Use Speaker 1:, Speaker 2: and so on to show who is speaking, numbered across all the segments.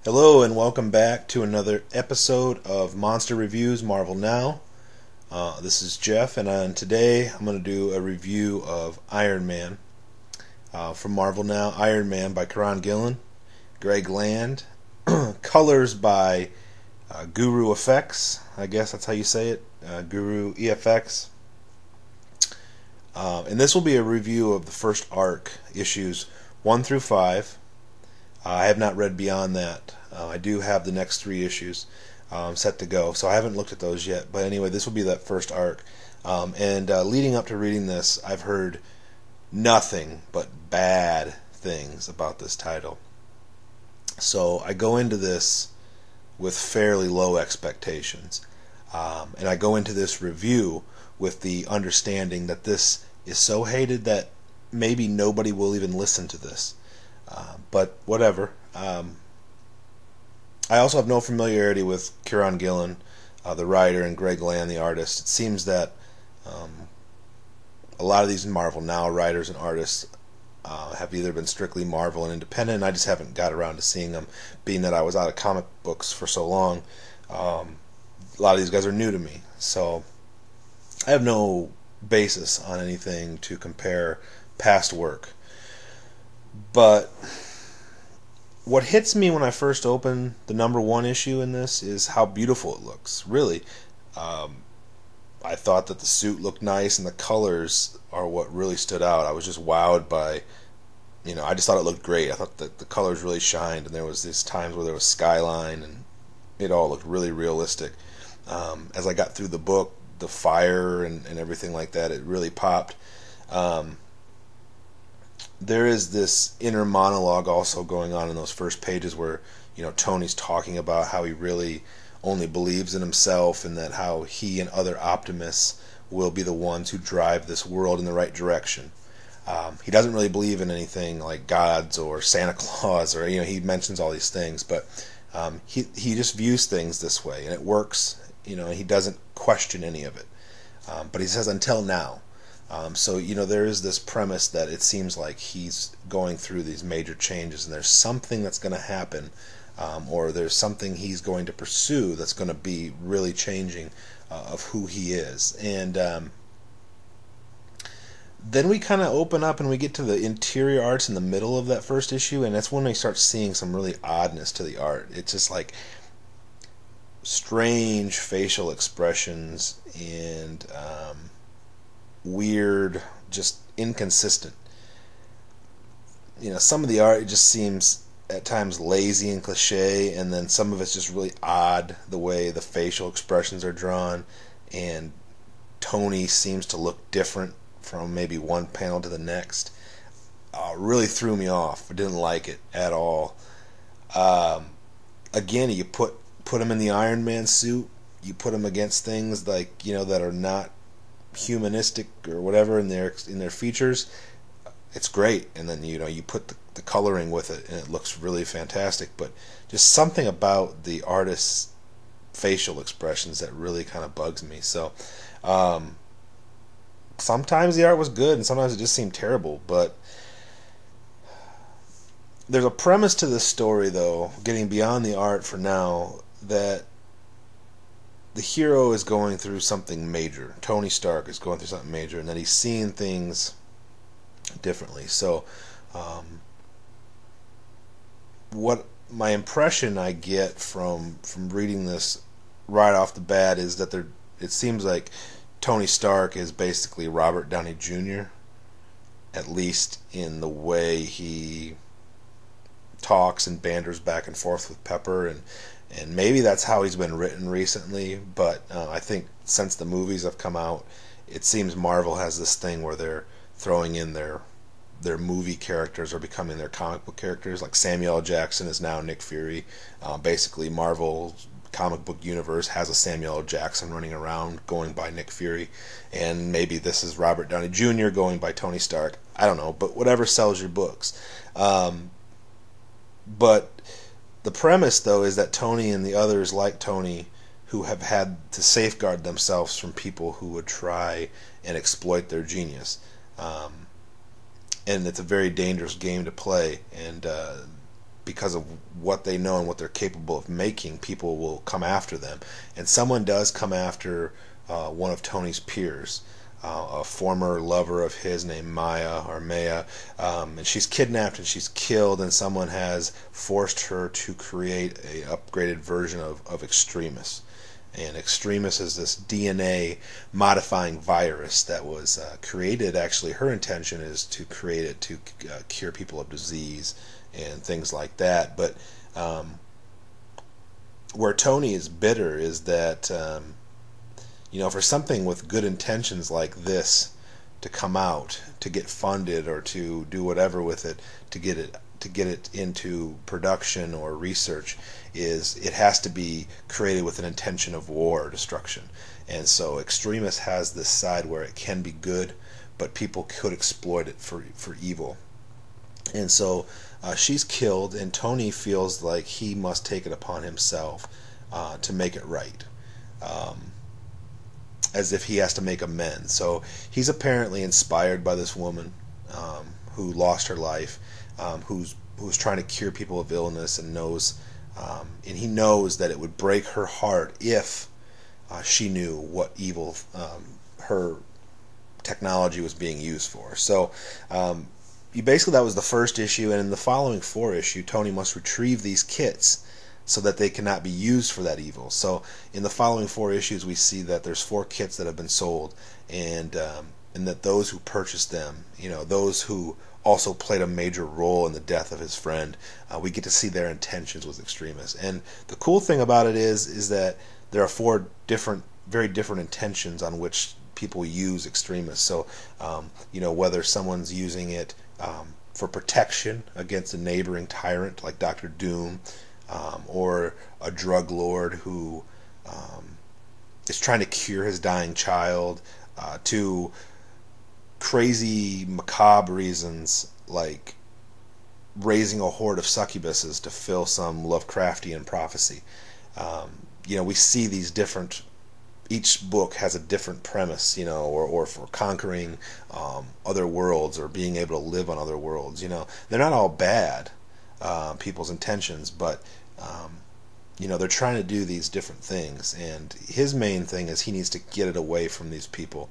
Speaker 1: Hello and welcome back to another episode of Monster Reviews Marvel Now. This is Jeff, and today I'm going to do a review of Iron Man from Marvel Now. Iron Man by Kieron Gillen, Greg Land, colors by Guru Effects. I guess that's how you say it, Guru EFX. And this will be a review of the first arc, issues 1 through 5. I have not read beyond that. I do have the next 3 issues set to go, so I haven't looked at those yet. But anyway, this will be that first arc. And leading up to reading this, I've heard nothing but bad things about this title. So I go into this with fairly low expectations. And I go into this review with the understanding that this is so hated that maybe nobody will even listen to this. But whatever. I also have no familiarity with Kieron Gillen, the writer, and Greg Land, the artist. It seems that a lot of these Marvel Now writers and artists have either been strictly Marvel and independent, and I just haven't got around to seeing them, being that I was out of comic books for so long. A lot of these guys are new to me, so I have no basis on anything to compare past work. But what hits me when I first open the number 1 issue in this is how beautiful it looks. Really, I thought that the suit looked nice, and the colors are what really stood out. I was just wowed by, I just thought it looked great. I thought that the colors really shined, and there was these times where there was skyline, and it all looked really realistic. As I got through the book, the fire and everything like that, it really popped. There is this inner monologue also going on in those first pages where, Tony's talking about how he really only believes in himself, and that how he and other optimists will be the ones who drive this world in the right direction. He doesn't really believe in anything like gods or Santa Claus, or he mentions all these things, but he just views things this way, and it works. He doesn't question any of it. But he says until now. So there is this premise that it seems like he's going through these major changes, and there's something that's going to happen, or there's something he's going to pursue that's going to be really changing of who he is. And then we kind of open up and we get to the interior arts in the middle of that first issue, and that's when we start seeing some really oddness to the art. It's just like strange facial expressions and weird, just inconsistent. Some of the art, it just seems at times lazy and cliche, and then some of it's just really odd the way the facial expressions are drawn, and Tony seems to look different from maybe one panel to the next. Really threw me off. I didn't like it at all. Again, you put him in the Iron Man suit, you put him against things like that are not humanistic or whatever in their features, it's great. And then you put the coloring with it, and it looks really fantastic. But just something about the artist's facial expressions that really kind of bugs me. So sometimes the art was good, and sometimes it just seemed terrible. But there's a premise to this story, though, getting beyond the art for now, that the hero is going through something major. Tony Stark is going through something major, and that he's seeing things differently. So, what my impression I get from reading this right off the bat is that it seems like Tony Stark is basically Robert Downey Jr., at least in the way he talks and banters back and forth with Pepper, and maybe that's how he's been written recently, but I think since the movies have come out, it seems Marvel has this thing where they're throwing in their movie characters or becoming their comic book characters. Like Samuel L. Jackson is now Nick Fury. Basically, Marvel's comic book universe has a Samuel L. Jackson running around going by Nick Fury, and maybe this is Robert Downey Jr. going by Tony Stark. I don't know, but whatever sells your books. But the premise, though, is that Tony and the others like Tony who have had to safeguard themselves from people who would try and exploit their genius. And it's a very dangerous game to play. And because of what they know and what they're capable of making, people will come after them. And someone does come after one of Tony's peers, a former lover of his named Maya, and she's kidnapped and she's killed, and someone has forced her to create a upgraded version of Extremis. And Extremis is this DNA modifying virus that was created. Actually, her intention is to create it to cure people of disease and things like that. But where Tony is bitter is that for something with good intentions like this to come out, to get funded or to do whatever with it, to get it into production or research, it has to be created with an intention of war or destruction. And so Extremis has this side where it can be good, but people could exploit it for evil. And so she's killed, and Tony feels like he must take it upon himself to make it right, as if he has to make amends. So he's apparently inspired by this woman who lost her life, who's trying to cure people of illness, and he knows that it would break her heart if she knew what evil her technology was being used for. So basically that was the first issue, and in the following 4 issues, Tony must retrieve these kits so that they cannot be used for that evil. So in the following 4 issues, we see that there's 4 kits that have been sold, and that those who purchased them, those who also played a major role in the death of his friend, we get to see their intentions with Extremis. And the cool thing about it is that there are 4 very different intentions on which people use Extremis. So whether someone's using it for protection against a neighboring tyrant like Dr. Doom, or a drug lord who is trying to cure his dying child, to crazy macabre reasons like raising a horde of succubuses to fill some Lovecraftian prophecy. We see these different, each book has a different premise, or for conquering other worlds or being able to live on other worlds. They're not all bad, people's intentions, but they're trying to do these different things, and his main thing is he needs to get it away from these people.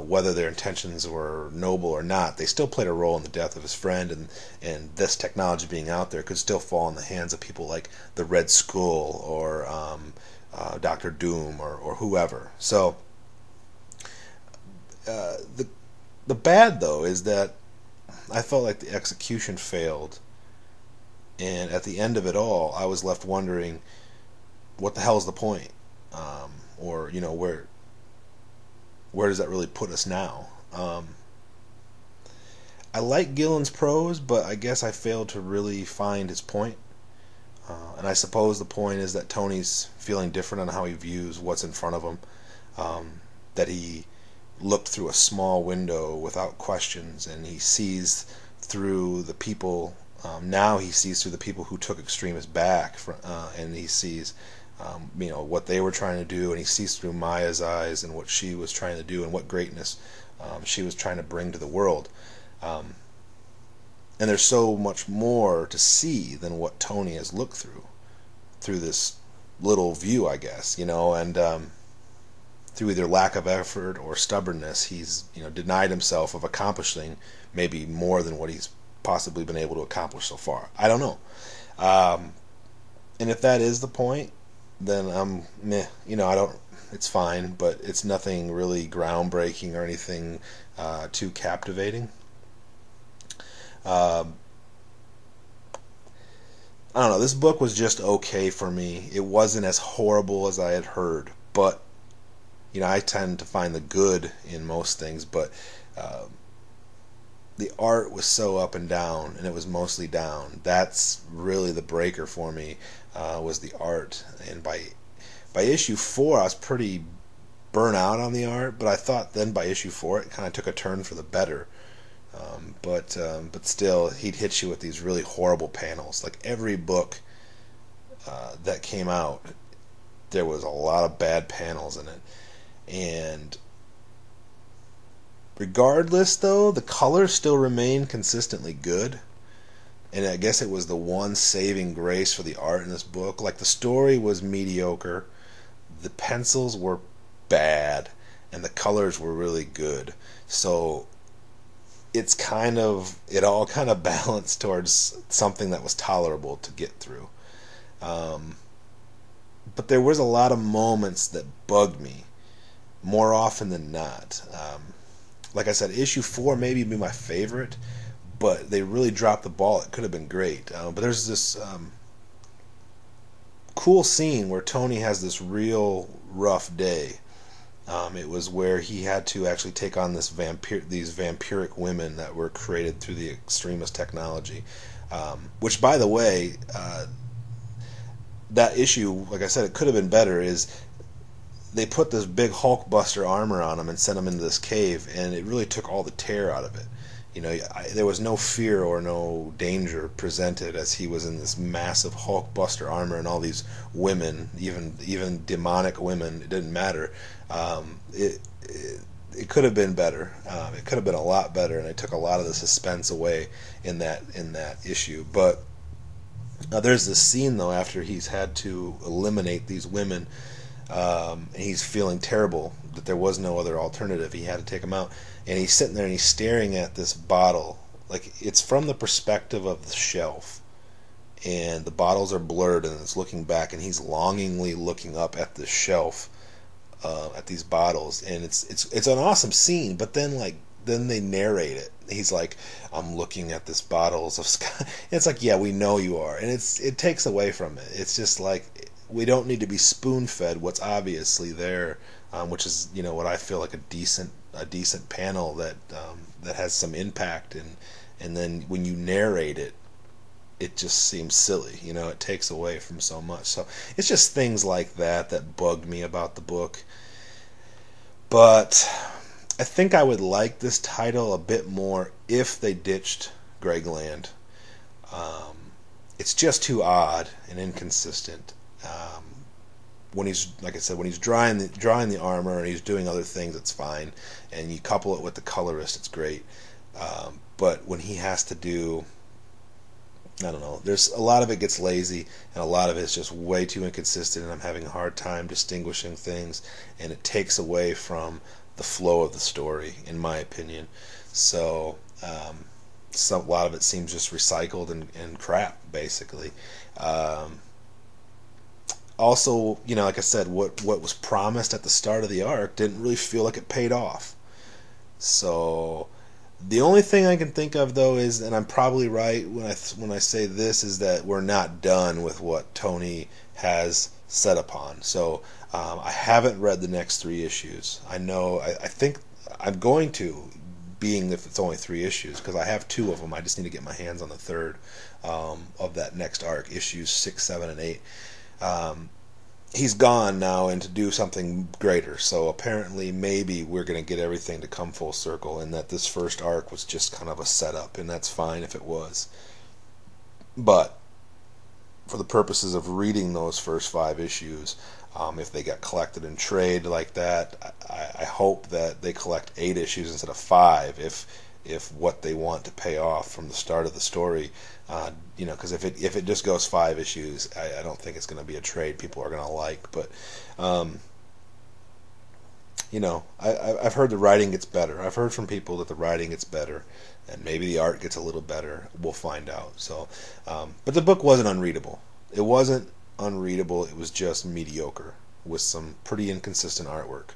Speaker 1: Whether their intentions were noble or not, they still played a role in the death of his friend, and this technology being out there could still fall in the hands of people like the Red Skull or Dr. Doom or whoever. So the bad, though, is that I felt like the execution failed, and at the end of it all, I was left wondering, what the hell is the point? Or where does that really put us now? I like Gillen's prose, but I guess I failed to really find his point. And I suppose the point is that Tony's feeling different on how he views what's in front of him. That he looked through a small window without questions, and he sees through the people. Now he sees through the people who took Extremis back, and he sees what they were trying to do, and he sees through Maya's eyes and what she was trying to do and what greatness she was trying to bring to the world. And there's so much more to see than what Tony has looked through this little view, I guess, and through either lack of effort or stubbornness, he's denied himself of accomplishing maybe more than what he's possibly been able to accomplish so far. I don't know. And if that is the point, then I'm meh. I don't. It's fine, but it's nothing really groundbreaking or anything too captivating. I don't know. This book was just okay for me. It wasn't as horrible as I had heard, but I tend to find the good in most things, but the art was so up and down, and it was mostly down. That's really the breaker for me, was the art. And by issue 4, I was pretty burnt out on the art, but I thought then by issue 4 it kind of took a turn for the better. But still, he'd hit you with these really horrible panels. Like every book that came out, there was a lot of bad panels in it. And regardless, though, the colors still remain consistently good. and I guess it was the one saving grace for the art in this book. Like, the story was mediocre, the pencils were bad, and the colors were really good. So it all kind of balanced towards something that was tolerable to get through. But there was a lot of moments that bugged me more often than not. Like I said, issue 4 maybe be my favorite, but they really dropped the ball. It could have been great. But there's this cool scene where Tony has this real rough day. It was where he had to actually take on these vampiric women that were created through the extremist technology. Which, by the way, that issue, like I said, it could have been better. Is they put this big Hulkbuster armor on him and sent him into this cave, and it really took all the tear out of it. There was no fear or no danger presented as he was in this massive Hulkbuster armor, and all these women, even demonic women, it didn't matter. It could have been better. It could have been a lot better, and it took a lot of the suspense away in that issue. But there's this scene though after he's had to eliminate these women, and he's feeling terrible that there was no other alternative. He had to take them out, and he's sitting there and he's staring at this bottle. Like, it's from the perspective of the shelf, and the bottles are blurred, and it's looking back, and he's longingly looking up at the shelf, at these bottles, and it's an awesome scene. But then they narrate it. He's like, I'm looking at this bottles of Scotch. It's like, yeah, we know you are, and it takes away from it. It's just like, we don't need to be spoon-fed what's obviously there, which is, what I feel like a decent panel that has some impact, and then when you narrate it, it just seems silly. It takes away from so much. So it's just things like that bugged me about the book. But I think I would like this title a bit more if they ditched Greg Land. It's just too odd and inconsistent. When he's, like I said, when he's drawing the armor and he's doing other things, it's fine, and you couple it with the colorist, it's great. But when he has to do, I don't know, there's a lot of it gets lazy, and a lot of it's just way too inconsistent, and I'm having a hard time distinguishing things, and it takes away from the flow of the story, in my opinion. So a lot of it seems just recycled and crap, basically. Also, like I said, what was promised at the start of the arc didn't really feel like it paid off. So the only thing I can think of, though, is, and I'm probably right when I say this, is that we're not done with what Tony has set upon. So I haven't read the next 3 issues. I think I'm going to, being if it's only 3 issues, because I have 2 of them. I just need to get my hands on the 3rd of that next arc, issues 6, 7, and 8. He's gone now and to do something greater, so apparently maybe we're going to get everything to come full circle, and that this first arc was just kind of a setup, and that's fine if it was. But for the purposes of reading those first 5 issues, if they get collected in trade like that, I hope that they collect 8 issues instead of 5, if what they want to pay off from the start of the story, because if it just goes 5 issues, I don't think it's going to be a trade people are going to like. But I've heard the writing gets better. I've heard from people that the writing gets better, and maybe the art gets a little better. We'll find out. So, but the book wasn't unreadable. It wasn't unreadable. It was just mediocre with some pretty inconsistent artwork.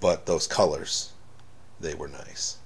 Speaker 1: But those colors, they were nice.